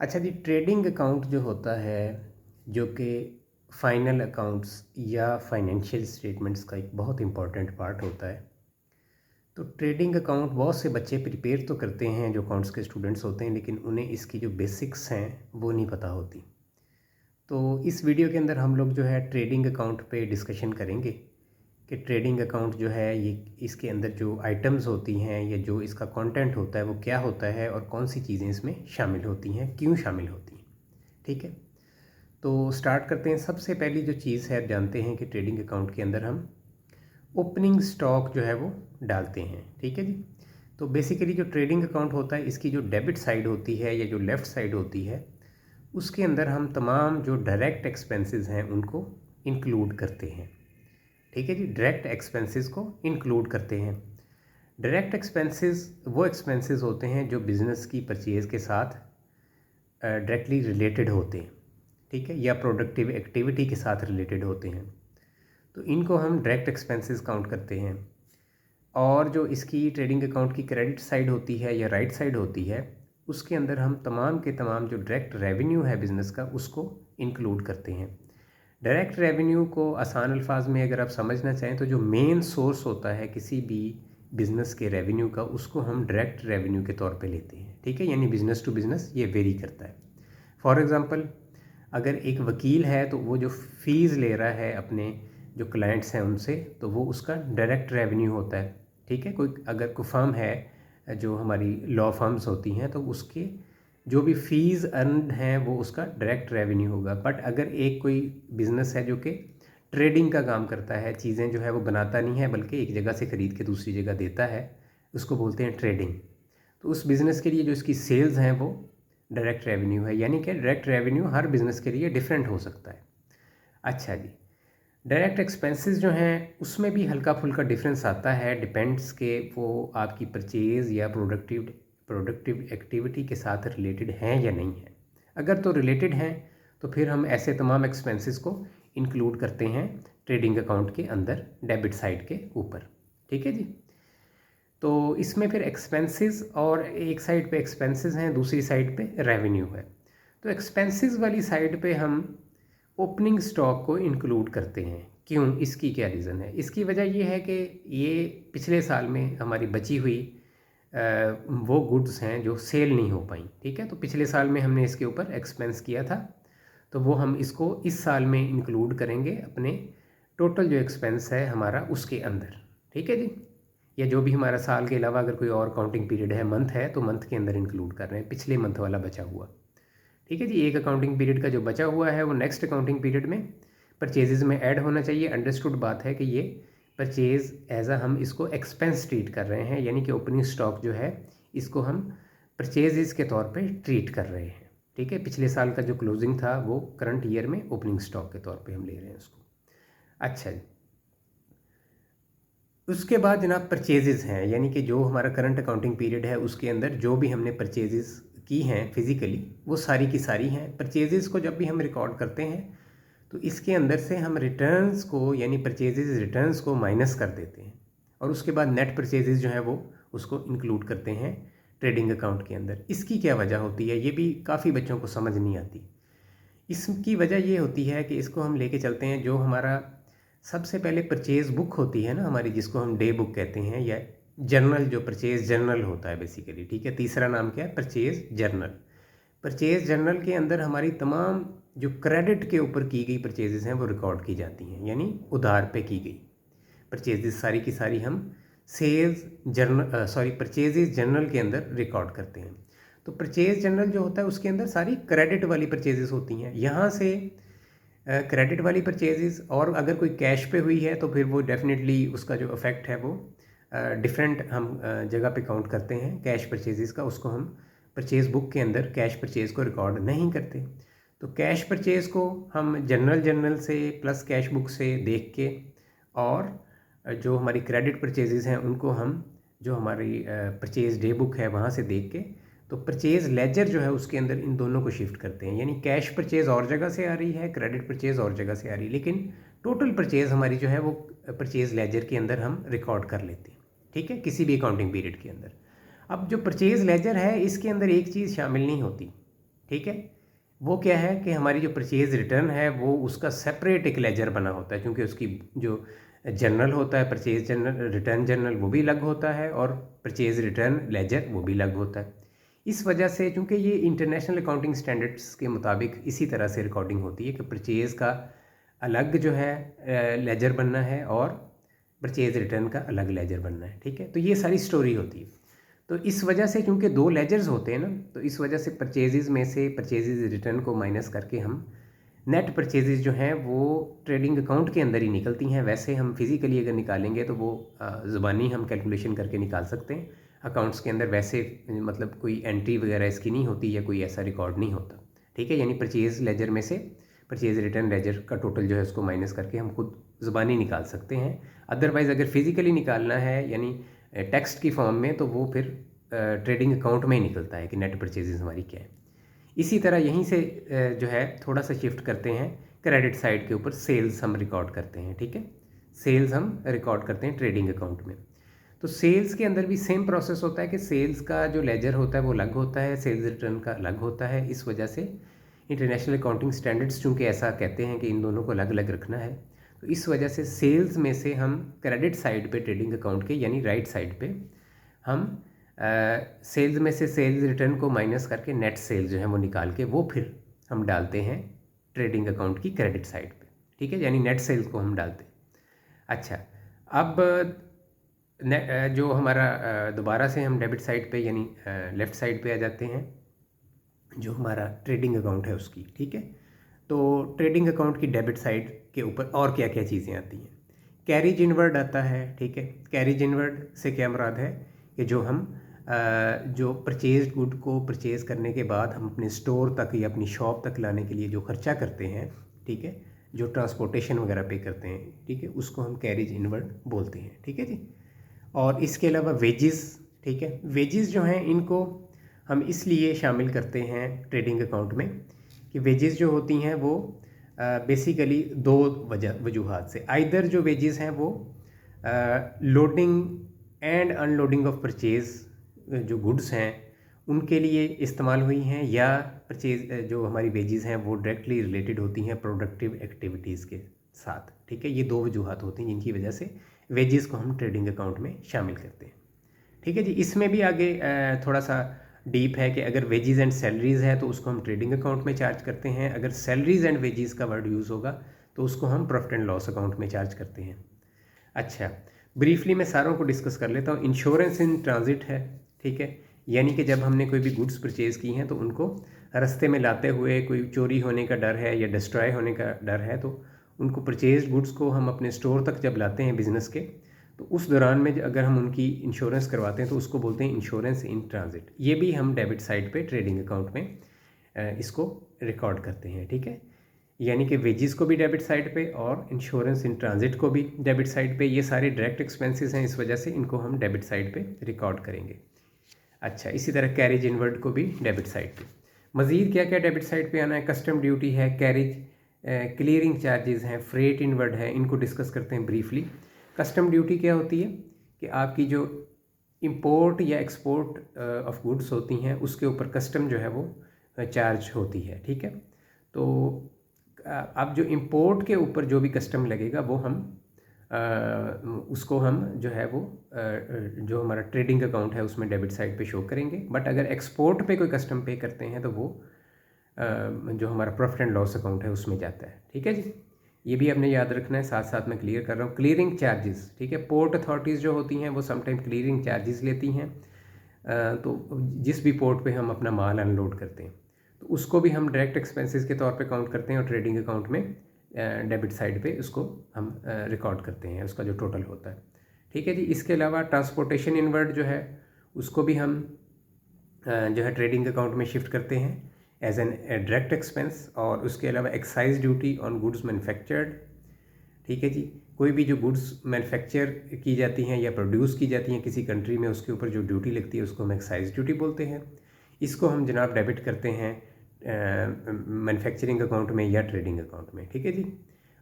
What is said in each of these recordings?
अच्छा जी, trading account जो होता है, जो कि फाइनल अकाउंट्स या फाइनेंशियल स्टेटमेंट्स का एक बहुत इम्पोर्टेंट पार्ट होता है। तो ट्रेडिंग अकाउंट बहुत से बच्चे प्रिपेयर तो करते हैं जो अकाउंट्स के स्टूडेंट्स होते हैं, लेकिन उन्हें इसकी जो बेसिक्स हैं वो नहीं पता होती। तो इस वीडियो के अंदर हम लोग जो है ट्रेडिंग अकाउंट पे डिस्कशन करेंगे कि ट्रेडिंग अकाउंट जो है ये इसके अंदर जो आइटम्स होती हैं या जो इसका कंटेंट होता है वो क्या होता है और कौन सी चीज़ें इसमें शामिल होती हैं, क्यों शामिल होती हैं। ठीक है, तो स्टार्ट करते हैं। सबसे पहली जो चीज़ है, जानते हैं कि ट्रेडिंग अकाउंट के अंदर हम ओपनिंग स्टॉक जो है वो डालते हैं। ठीक है जी। तो बेसिकली जो ट्रेडिंग अकाउंट होता है, इसकी जो डेबिट साइड होती है या जो लेफ़्ट साइड होती है, उसके अंदर हम तमाम जो डायरेक्ट एक्सपेंसेस हैं उनको इंक्लूड करते हैं। ठीक है जी, डायरेक्ट एक्सपेंसेस को इंक्लूड करते हैं। डायरेक्ट एक्सपेंसेस वो एक्सपेंसेस होते हैं जो बिज़नेस की परचेज़ के साथ डायरेक्टली रिलेटेड होते हैं। ठीक है, या प्रोडक्टिव एक्टिविटी के साथ रिलेटेड होते हैं, तो इनको हम डायरेक्ट एक्सपेंसेस काउंट करते हैं। और जो इसकी ट्रेडिंग अकाउंट की क्रेडिट साइड होती है या राइट साइड होती है, उसके अंदर हम तमाम के तमाम जो डायरेक्ट रेवेन्यू है बिज़नेस का, उसको इंक्लूड करते हैं। डायरेक्ट रेवेन्यू को आसान अल्फाज में अगर आप समझना चाहें तो जो मेन सोर्स होता है किसी भी बिज़नेस के रेवेन्यू का, उसको हम डायरेक्ट रेवेन्यू के तौर पे लेते हैं। ठीक है, यानी बिज़नेस टू बिज़नेस ये वेरी करता है। फॉर एग्ज़ाम्पल, अगर एक वकील है तो वो जो फ़ीस ले रहा है अपने जो क्लाइंट्स हैं उनसे, तो वो उसका डायरेक्ट रेवेन्यू होता है। ठीक है, कोई अगर कोई फर्म है जो हमारी लॉ फर्म्स होती हैं, तो उसके जो भी फ़ीस अर्नड हैं वो उसका डायरेक्ट रेवेन्यू होगा। बट अगर एक कोई बिज़नेस है जो कि ट्रेडिंग का काम करता है, चीज़ें जो है वो बनाता नहीं है बल्कि एक जगह से ख़रीद के दूसरी जगह देता है, उसको बोलते हैं ट्रेडिंग। तो उस बिज़नेस के लिए जो इसकी सेल्स हैं वो डायरेक्ट रेवेन्यू है। यानी कि डायरेक्ट रेवेन्यू हर बिज़नेस के लिए डिफरेंट हो सकता है। अच्छा जी, डायरेक्ट एक्सपेंसेस जो हैं उसमें भी हल्का फुल्का डिफरेंस आता है, डिपेंड्स के वो आपकी परचेज़ या प्रोडक्टिव एक्टिविटी के साथ रिलेटेड हैं या नहीं है। अगर तो रिलेटेड हैं तो फिर हम ऐसे तमाम एक्सपेंसेस को इंक्लूड करते हैं ट्रेडिंग अकाउंट के अंदर, डेबिट साइड के ऊपर। ठीक है जी। तो इसमें फिर एक्सपेंसेस, और एक साइड पे एक्सपेंसेस हैं, दूसरी साइड पे रेवेन्यू है। तो एक्सपेंसेस वाली साइड पे हम ओपनिंग स्टॉक को इंक्लूड करते हैं। क्यों, इसकी क्या रीज़न है? इसकी वजह ये है कि ये पिछले साल में हमारी बची हुई वो गुड्स हैं जो सेल नहीं हो पाई। ठीक है, तो पिछले साल में हमने इसके ऊपर एक्सपेंस किया था, तो वो हम इसको इस साल में इंक्लूड करेंगे अपने टोटल जो एक्सपेंस है हमारा उसके अंदर। ठीक है जी। या जो भी हमारा साल के अलावा अगर कोई और काउंटिंग पीरियड है, मंथ है, तो मंथ के अंदर इंक्लूड कर रहे हैं पिछले मंथ वाला बचा हुआ। ठीक है जी, एक अकाउंटिंग पीरियड का जो बचा हुआ है वो नेक्स्ट अकाउंटिंग पीरियड में परचेजेस में ऐड होना चाहिए। अंडरस्टूड बात है कि ये परचेज़ एज आ हम इसको एक्सपेंस ट्रीट कर रहे हैं, यानी कि ओपनिंग स्टॉक जो है इसको हम परचेजेस के तौर पे ट्रीट कर रहे हैं। ठीक है, पिछले साल का जो क्लोजिंग था वो करंट ईयर में ओपनिंग स्टॉक के तौर पे हम ले रहे हैं उसको। अच्छा जी, उसके बाद जनाब परचेजेस हैं, यानी कि जो हमारा करंट अकाउंटिंग पीरियड है उसके अंदर जो भी हमने परचेजेस की हैं फिज़िकली, वो सारी की सारी हैं। परचेजेस को जब भी हम रिकॉर्ड करते हैं तो इसके अंदर से हम रिटर्न्स को, यानी परचेजेस रिटर्न्स को माइनस कर देते हैं, और उसके बाद नेट परचेजेस जो है वो उसको इंक्लूड करते हैं ट्रेडिंग अकाउंट के अंदर। इसकी क्या वजह होती है, ये भी काफ़ी बच्चों को समझ नहीं आती। इसकी वजह ये होती है कि इसको हम लेके चलते हैं, जो हमारा सबसे पहले परचेज़ बुक होती है ना हमारी, जिसको हम डे बुक कहते हैं, या जर्नल, जो परचेज़ जर्नल होता है बेसिकली। ठीक है, तीसरा नाम क्या है, परचेज़ जर्नल। परचेज़ जर्नल के अंदर हमारी तमाम जो क्रेडिट के ऊपर की गई परचेजेस हैं वो रिकॉर्ड की जाती हैं, यानी उधार पे की गई परचेजेस सारी की सारी हम सेल्स जर्नल परचेजेस जर्नल के अंदर रिकॉर्ड करते हैं। तो परचेज जर्नल जो होता है उसके अंदर सारी क्रेडिट वाली परचेजेस होती हैं। यहाँ से क्रेडिट वाली परचेजेस, और अगर कोई कैश पे हुई है तो फिर वो डेफिनेटली उसका जो इफ़ेक्ट है वो डिफरेंट हम जगह पे काउंट करते हैं कैश परचेजेस का। उसको हम परचेज़ बुक के अंदर कैश परचेज़ को रिकॉर्ड नहीं करते। तो कैश परचेज़ को हम जर्नल से प्लस कैश बुक से देख के, और जो हमारी क्रेडिट परचेजेस हैं उनको हम जो हमारी परचेज़ डे बुक है वहाँ से देख के, तो परचेज़ लेजर जो है उसके अंदर इन दोनों को शिफ्ट करते हैं। यानी कैश परचेज़ और जगह से आ रही है, क्रेडिट परचेज़ और जगह से आ रही है, लेकिन टोटल परचेज़ हमारी जो है वो परचेज़ लेजर के अंदर हम रिकॉर्ड कर लेते हैं। ठीक है, किसी भी अकाउंटिंग पीरियड के अंदर। अब जो परचेज़ लेजर है इसके अंदर एक चीज़ शामिल नहीं होती, ठीक है। वो क्या है कि हमारी जो परचेज़ रिटर्न है वो उसका सेपरेट एक लेजर बना होता है, क्योंकि उसकी जो जर्नल होता है परचेज़ जर्नल, रिटर्न जर्नल, वो भी अलग होता है और परचेज़ रिटर्न लेजर वो भी अलग होता है। इस वजह से चूँकि ये इंटरनेशनल अकाउंटिंग स्टैंडर्ड्स के मुताबिक इसी तरह से रिकॉर्डिंग होती है कि परचेज़ का अलग जो है लेजर बनना है और परचेज़ रिटर्न का अलग लेजर बनना है, ठीक है। तो ये सारी स्टोरी होती है। तो इस वजह से क्योंकि दो लेजर्स होते हैं ना, तो इस वजह से परचेजेज़ में से परचेजेज़ रिटर्न को माइनस करके हम नेट परचेजेज़ जो हैं वो ट्रेडिंग अकाउंट के अंदर ही निकलती हैं। वैसे हम फिज़िकली अगर निकालेंगे तो वो ज़ुबानी हम कैलकुलेशन करके निकाल सकते हैं। अकाउंट्स के अंदर वैसे मतलब कोई एंट्री वगैरह इसकी नहीं होती या कोई ऐसा रिकॉर्ड नहीं होता, ठीक है। यानी परचेज़ लेजर में से परचेज़ रिटर्न लेजर का टोटल जो है उसको माइनस करके हम खुद ज़ुबानी निकाल सकते हैं। अदरवाइज़ अगर फिज़िकली निकालना है यानी टेक्स्ट की फॉर्म में, तो वो फिर ट्रेडिंग अकाउंट में ही निकलता है कि नेट परचेजेज़ हमारी क्या है। इसी तरह यहीं से जो है थोड़ा सा शिफ्ट करते हैं क्रेडिट साइड के ऊपर, सेल्स हम रिकॉर्ड करते हैं, ठीक है। सेल्स हम रिकॉर्ड करते हैं ट्रेडिंग अकाउंट में। तो सेल्स के अंदर भी सेम प्रोसेस होता है कि सेल्स का जो लेजर होता है वो अलग होता है, सेल्स रिटर्न का अलग होता है। इस वजह से इंटरनेशनल अकाउंटिंग स्टैंडर्ड्स चूँकि ऐसा कहते हैं कि इन दोनों को अलग अलग रखना है, तो इस वजह से सेल्स में से हम क्रेडिट साइड पे ट्रेडिंग अकाउंट के यानी राइट साइड पे हम सेल्स में से सेल्स रिटर्न को माइनस करके नेट सेल्स जो है वो निकाल के वो फिर हम डालते हैं ट्रेडिंग अकाउंट की क्रेडिट साइड पे, ठीक है। यानी नेट सेल्स को हम डालते हैं। अच्छा, अब जो हमारा दोबारा से हम डेबिट साइड पे यानी लेफ़्ट साइड पे आ जाते हैं, जो हमारा ट्रेडिंग अकाउंट है उसकी, ठीक है। तो ट्रेडिंग अकाउंट की डेबिट साइड के ऊपर और क्या क्या चीज़ें आती हैं। कैरिज इनवर्ड आता है, ठीक है। कैरिज इनवर्ड से क्या मुराद है कि जो हम जो परचेज गुड को परचेज करने के बाद हम अपने स्टोर तक या अपनी शॉप तक लाने के लिए जो खर्चा करते हैं, ठीक है, जो ट्रांसपोर्टेशन वगैरह पे करते हैं, ठीक है, उसको हम कैरिज इनवर्ड बोलते हैं, ठीक है जी। और इसके अलावा वेजेस, ठीक है, वेजेस जो हैं इनको हम इसलिए शामिल करते हैं ट्रेडिंग अकाउंट में कि वेजेस जो होती हैं वो बेसिकली दो वजूहात से, आइदर जो वेजेस हैं वो loading and unloading of purchase जो गुड्स हैं उनके लिए इस्तेमाल हुई हैं, या परचेज जो हमारी वेजेस हैं वो डायरेक्टली रिलेटेड होती हैं प्रोडक्टिव एक्टिविटीज़ के साथ, ठीक है। ये दो वजूहात होती हैं जिनकी वजह से वेजेस को हम ट्रेडिंग अकाउंट में शामिल करते हैं, ठीक है जी। इसमें भी आगे थोड़ा सा डीप है कि अगर वेजेस एंड सैलरीज़ है तो उसको हम ट्रेडिंग अकाउंट में चार्ज करते हैं, अगर सैलरीज़ एंड वेजेस का वर्ड यूज़ होगा तो उसको हम प्रॉफिट एंड लॉस अकाउंट में चार्ज करते हैं। अच्छा, ब्रीफली मैं सारों को डिस्कस कर लेता हूँ। इंश्योरेंस इन ट्रांजिट है, ठीक है, यानी कि जब हमने कोई भी गुड्स परचेज़ की हैं तो उनको रास्ते में लाते हुए कोई चोरी होने का डर है या डिस्ट्रॉय होने का डर है, तो उनको परचेज गुड्स को हम अपने स्टोर तक जब लाते हैं बिज़नेस के, तो उस दौरान में अगर हम उनकी इंश्योरेंस करवाते हैं तो उसको बोलते हैं इंश्योरेंस इन ट्रांजिट। ये भी हम डेबिट साइड पे ट्रेडिंग अकाउंट में इसको रिकॉर्ड करते हैं, ठीक है। यानी कि वेजेस को भी डेबिट साइड पे और इंश्योरेंस इन ट्रांजिट को भी डेबिट साइड पे, ये सारे डायरेक्ट एक्सपेंसेस हैं, इस वजह से इनको हम डेबिट साइड पे रिकॉर्ड करेंगे। अच्छा, इसी तरह कैरिज इनवर्ड को भी डेबिट साइड पे। मज़ीद क्या क्या डेबिट साइड पे आना है, कस्टम ड्यूटी है, कैरिज क्लियरिंग चार्जेस हैं, फ्रेट इनवर्ड है, इनको डिस्कस करते हैं ब्रीफली। कस्टम ड्यूटी क्या होती है कि आपकी जो इंपोर्ट या एक्सपोर्ट ऑफ गुड्स होती हैं उसके ऊपर कस्टम जो है वो चार्ज होती है, ठीक है। तो अब जो इंपोर्ट के ऊपर जो भी कस्टम लगेगा वो हम उसको हम जो है वो जो हमारा ट्रेडिंग अकाउंट है उसमें डेबिट साइड पे शो करेंगे। बट अगर एक्सपोर्ट पे कोई कस्टम पे करते हैं तो वो जो हमारा प्रॉफिट एंड लॉस अकाउंट है उसमें जाता है, ठीक है जी। ये भी आपने याद रखना है, साथ साथ मैं क्लियर कर रहा हूँ। क्लियरिंग चार्जेस, ठीक है, पोर्ट अथॉरिटीज़ जो होती हैं वो समटाइम क्लियरिंग चार्जेस लेती हैं, तो जिस भी पोर्ट पे हम अपना माल अनलोड करते हैं तो उसको भी हम डायरेक्ट एक्सपेंसेस के तौर पे काउंट करते हैं और ट्रेडिंग अकाउंट में डेबिट साइड पे उसको हम रिकॉर्ड करते हैं, उसका जो टोटल होता है, ठीक है जी। इसके अलावा ट्रांसपोर्टेशन इनवर्ड जो है उसको भी हम जो है ट्रेडिंग अकाउंट में शिफ्ट करते हैं एज एन डायरेक्ट एक्सपेंस, और उसके अलावा excise duty on goods manufactured, ठीक है जी। कोई भी जो गुड्स मैन्युफैक्चर की जाती हैं या प्रोड्यूस की जाती हैं किसी कंट्री में, उसके ऊपर जो ड्यूटी लगती है उसको हम एक्साइज ड्यूटी बोलते हैं। इसको हम जनाब डेबिट करते हैं मैन्युफैक्चरिंग अकाउंट में या ट्रेडिंग अकाउंट में, ठीक है जी।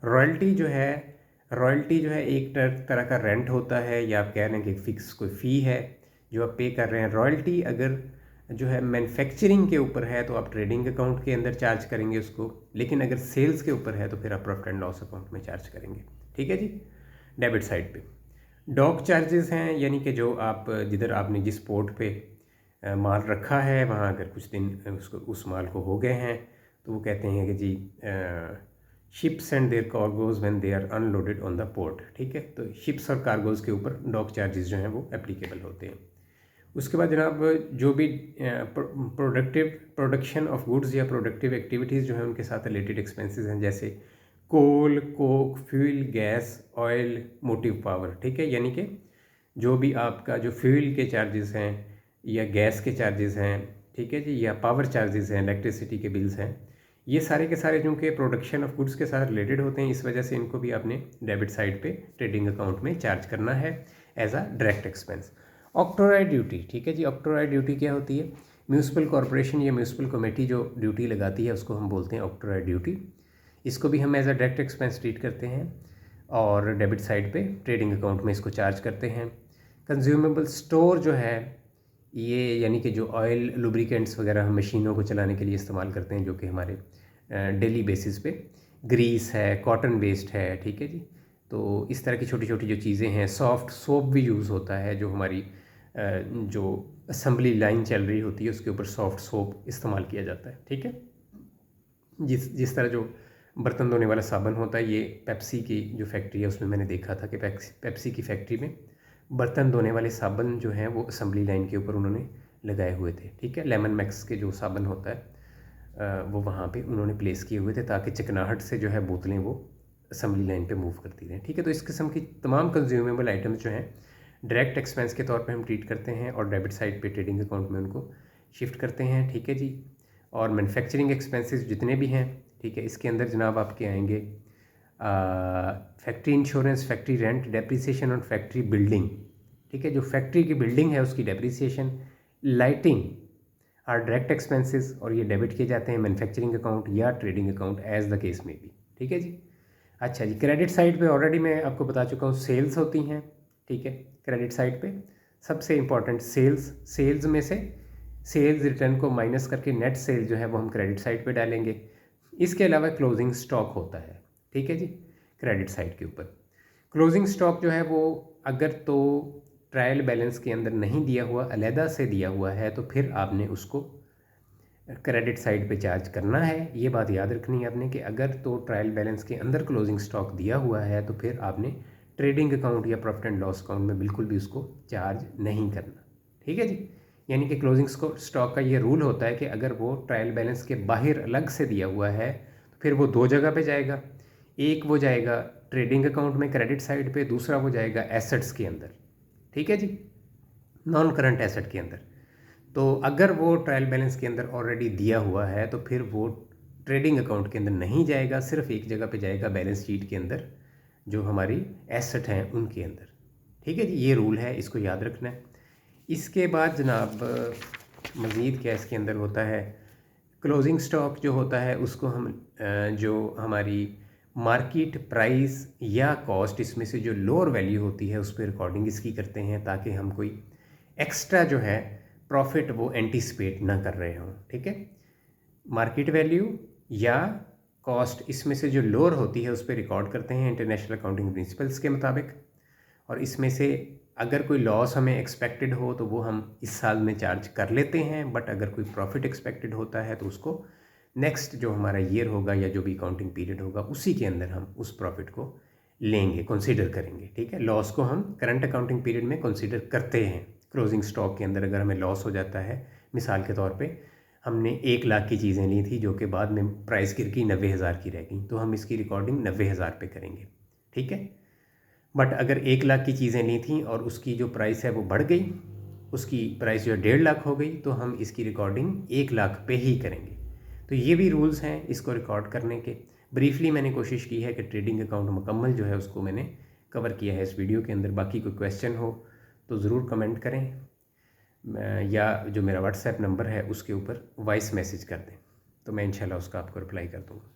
रॉयल्टी जो है एक तरह का रेंट होता है, या आप कह रहे हैं कि फिक्स कोई फ़ी है जो आप पे कर रहे हैं। रॉयल्टी अगर जो है मैन्युफैक्चरिंग के ऊपर है तो आप ट्रेडिंग अकाउंट के अंदर चार्ज करेंगे उसको, लेकिन अगर सेल्स के ऊपर है तो फिर आप प्रॉफिट एंड लॉस अकाउंट में चार्ज करेंगे। ठीक है जी। डेबिट साइड पे डॉक चार्जेस हैं, यानी कि जो आप जिधर आपने जिस पोर्ट पे माल रखा है वहाँ अगर कुछ दिन उसको उस माल को हो गए हैं तो वो कहते हैं कि जी ships and their cargoes when they are unloaded on the port. ठीक है, तो शिप्स और कार्गोज़ के ऊपर डॉक चार्जेस जो हैं वो एप्लीकेबल होते हैं। उसके बाद जनाब जो भी प्रोडक्शन ऑफ गुड्स या प्रोडक्टिव एक्टिविटीज़ जो हैं उनके साथ रिलेटेड एक्सपेंसेस हैं, जैसे coal, coke, fuel, gas, oil, motive power. ठीक है, यानी कि जो भी आपका जो फ्यूल के चार्जेस हैं या गैस के चार्जेस हैं, ठीक है जी, या पावर चार्जेस हैं, इलेक्ट्रिसिटी के बिल्स हैं, ये सारे के सारे जो कि प्रोडक्शन ऑफ गुड्स के साथ रिलेटेड होते हैं, इस वजह से इनको भी आपने डेबिट साइड पे ट्रेडिंग अकाउंट में चार्ज करना है as a direct expense. Octroi duty, ठीक है जी, ऑक्ट्रॉय ड्यूटी क्या होती है? म्यूनसिपल कॉरपोरेशन या म्यूनसिपल कमेटी जो ड्यूटी लगाती है उसको हम बोलते हैं ऑक्ट्रॉय ड्यूटी। इसको भी हम as a direct expense treat करते हैं और डेबिट साइड पे ट्रेडिंग अकाउंट में इसको चार्ज करते हैं। कंज्यूमेबल स्टोर जो है ये, यानी कि जो ऑयल लुब्रिकेंट्स वगैरह हम मशीनों को चलाने के लिए इस्तेमाल करते हैं, जो कि हमारे डेली बेसिस पे ग्रीस है, कॉटन वेस्ट है, ठीक है जी, तो इस तरह की छोटी छोटी जो चीज़ें हैं, सॉफ्ट सोप भी यूज़ होता है, जो हमारी जो असम्बली लाइन चल रही होती है उसके ऊपर सॉफ्ट सोप इस्तेमाल किया जाता है। ठीक है, जिस तरह जो बर्तन धोने वाला साबुन होता है, ये पेप्सी की जो फैक्ट्री है उसमें मैंने देखा था कि पेप्सी की फैक्ट्री में बर्तन धोने वाले साबुन जो हैं वो असम्बली लाइन के ऊपर उन्होंने लगाए हुए थे। ठीक है, लेमन मैक्स के जो साबुन होता है वो वहाँ पे उन्होंने प्लेस किए हुए थे ताकि चिकनाहट से जो है बोतलें वो असम्बली लाइन पे मूव करती रहें। ठीक है, तो इस किस्म की तमाम कंज्यूमेबल आइटम्स जो हैं डायरेक्ट एक्सपेंस के तौर पे हम ट्रीट करते हैं और डेबिट साइड पे ट्रेडिंग अकाउंट में उनको शिफ्ट करते हैं। ठीक है जी, और मैन्युफैक्चरिंग एक्सपेंसेस जितने भी हैं, ठीक है, इसके अंदर जनाब आपके आएंगे factory insurance, factory rent, depreciation और फैक्ट्री बिल्डिंग। ठीक है, जो फैक्ट्री की बिल्डिंग है उसकी depreciation, lighting are direct expenses और ये डेबिट किए जाते हैं मैन्युफैक्चरिंग अकाउंट या trading account as the case में भी। ठीक है जी। अच्छा जी, क्रेडिट साइड पे ऑलरेडी मैं आपको बता चुका हूँ सेल्स होती हैं। ठीक है, क्रेडिट साइड पे सबसे इम्पॉर्टेंट सेल्स में से सेल्स रिटर्न को माइनस करके नेट सेल जो है वो हम क्रेडिट साइड पे डालेंगे। इसके अलावा क्लोजिंग स्टॉक होता है। ठीक है जी, क्रेडिट साइड के ऊपर क्लोजिंग स्टॉक जो है वो अगर तो ट्रायल बैलेंस के अंदर नहीं दिया हुआ, अलहदा से दिया हुआ है, तो फिर आपने उसको क्रेडिट साइड पे चार्ज करना है। ये बात याद रखनी है आपने कि अगर तो ट्रायल बैलेंस के अंदर क्लोजिंग स्टॉक दिया हुआ है तो फिर आपने ट्रेडिंग अकाउंट या प्रॉफिट एंड लॉस अकाउंट में बिल्कुल भी उसको चार्ज नहीं करना। ठीक है जी, यानी कि क्लोजिंग स्टॉक का ये रूल होता है कि अगर वो ट्रायल बैलेंस के बाहर अलग से दिया हुआ है तो फिर वो दो जगह पे जाएगा। एक वो जाएगा ट्रेडिंग अकाउंट में क्रेडिट साइड पे, दूसरा वो जाएगा एसेट्स के अंदर। ठीक है जी, नॉन करंट एसेट के अंदर। तो अगर वो ट्रायल बैलेंस के अंदर ऑलरेडी दिया हुआ है तो फिर वो ट्रेडिंग अकाउंट के अंदर नहीं जाएगा, सिर्फ एक जगह पे जाएगा, बैलेंस शीट के अंदर, जो हमारी एसेट हैं उनके अंदर। ठीक है जी, ये रूल है, इसको याद रखना है। इसके बाद जनाब मज़ीद क्या इसके अंदर होता है, क्लोजिंग स्टॉक जो होता है उसको हम जो हमारी मार्केट प्राइस या कॉस्ट, इसमें से जो लोअर वैल्यू होती है उस पर रिकॉर्डिंग इसकी करते हैं ताकि हम कोई एक्स्ट्रा जो है प्रॉफिट वो एंटीसिपेट ना कर रहे हों। ठीक है, मार्केट वैल्यू या कॉस्ट इसमें से जो लोअर होती है उस पर रिकॉर्ड करते हैं इंटरनेशनल अकाउंटिंग प्रिंसिपल्स के मुताबिक, और इसमें से अगर कोई लॉस हमें एक्सपेक्टेड हो तो वो हम इस साल में चार्ज कर लेते हैं, बट अगर कोई प्रॉफिट एक्सपेक्टेड होता है तो उसको नेक्स्ट जो हमारा ईयर होगा या जो भी अकाउंटिंग पीरियड होगा उसी के अंदर हम उस प्रॉफिट को लेंगे, कंसीडर करेंगे। ठीक है, लॉस को हम करंट अकाउंटिंग पीरियड में कंसीडर करते हैं। क्लोजिंग स्टॉक के अंदर अगर हमें लॉस हो जाता है, मिसाल के तौर पे हमने 1 लाख की चीज़ें ली थी जो कि बाद में प्राइस गिर गई 90,000 की रह गई, तो हम इसकी रिकॉर्डिंग 90,000 पे करेंगे। ठीक है, बट अगर 1 लाख की चीज़ें ली थी और उसकी जो प्राइस है वो बढ़ गई, उसकी प्राइस जो 1.5 लाख हो गई, तो हम इसकी रिकॉर्डिंग 1 लाख पे ही करेंगे। तो ये भी रूल्स हैं इसको रिकॉर्ड करने के। ब्रीफली मैंने कोशिश की है कि ट्रेडिंग अकाउंट मुकम्मल जो है उसको मैंने कवर किया है इस वीडियो के अंदर। बाकी कोई क्वेश्चन हो तो ज़रूर कमेंट करें या जो मेरा व्हाट्सएप नंबर है उसके ऊपर वॉइस मैसेज कर दें, तो मैं इंशाल्लाह उसका आपको रिप्लाई कर दूँगा।